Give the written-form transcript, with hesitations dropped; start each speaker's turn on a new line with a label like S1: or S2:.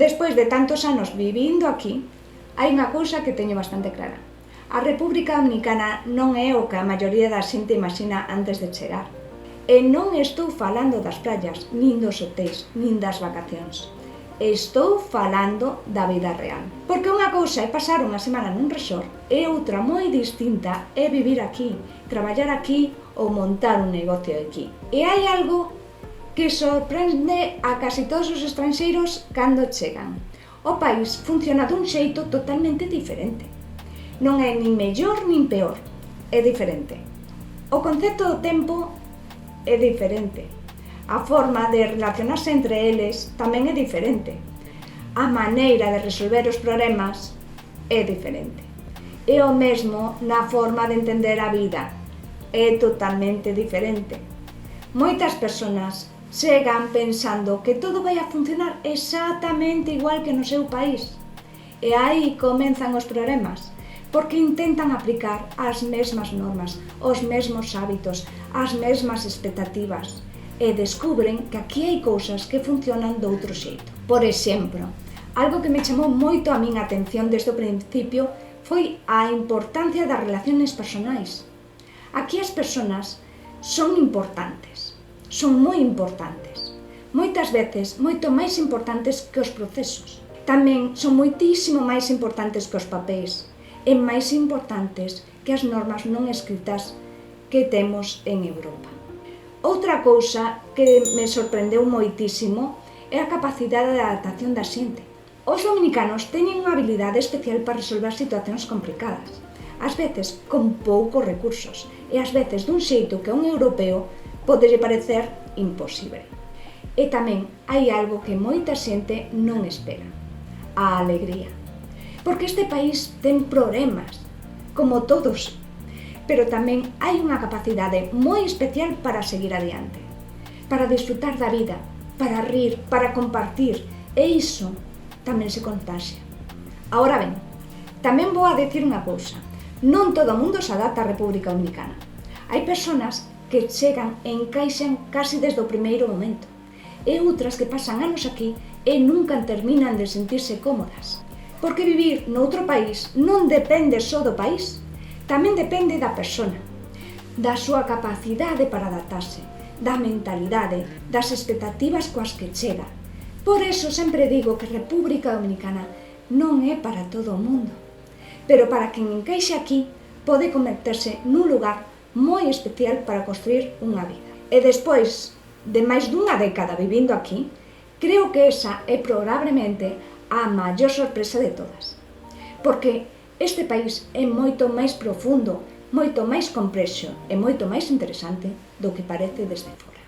S1: Despois de tantos anos vivindo aquí, hai unha cousa que teño bastante clara. A República Dominicana non é o que a maioría da xente imagina antes de chegar. E non estou falando das praias, nin dos hotéis, nin das vacacións. Estou falando da vida real. Porque unha cousa é pasar unha semana nun resort e outra moi distinta é vivir aquí, traballar aquí ou montar un negocio aquí. E hai algo que sorprende a casi todos os estranxeiros cando chegan. O país funciona dun xeito totalmente diferente. Non é nin mellor nin peor, é diferente. O concepto do tempo é diferente. A forma de relacionarse entre eles tamén é diferente. A maneira de resolver os problemas é diferente. E o mesmo na forma de entender a vida. É totalmente diferente. Moitas persoas chegan pensando que todo vai a funcionar exactamente igual que no seu país. E aí comenzan os problemas, porque intentan aplicar as mesmas normas, os mesmos hábitos, as mesmas expectativas, e descubren que aquí hai cousas que funcionan de outro xeito. Por exemplo, algo que me chamou moito a min a atención desde o principio foi a importancia das relaciones personais. Aquí as persoas son importantes, son moi importantes, moitas veces moito máis importantes que os procesos. Tamén son moitísimo máis importantes que os papéis, e máis importantes que as normas non escritas que temos en Europa. Outra cousa que me sorprendeu moitísimo é a capacidade de adaptación da xente. Os dominicanos teñen unha habilidade especial para resolver situacións complicadas, ás veces con poucos recursos e ás veces dun xeito que a un europeo podelle parecer imposible. E tamén hai algo que moita xente non espera: a alegría. Porque este país ten problemas, como todos, pero tamén hai unha capacidade moi especial para seguir adiante, para disfrutar da vida, para rir, para compartir, e iso tamén se contaxia. Ahora ben, tamén vou a decir unha cousa: non todo o mundo se adapta á República Dominicana. Hai persoas que chegan e encaixan casi desde o primeiro momento, e outras que pasan anos aquí e nunca terminan de sentirse cómodas. Porque vivir noutro país non depende só do país, tamén depende da persona, da súa capacidade para adaptarse, da mentalidade, das expectativas coas que chega. Por eso sempre digo que República Dominicana non é para todo o mundo, pero para quen encaixe aquí pode converterse nun lugar moi especial para construir unha vida. E despois de máis dunha década vivindo aquí, creo que esa é probablemente a maior sorpresa de todas, porque este país é moito máis profundo, moito máis complexo e moito máis interesante do que parece desde fora.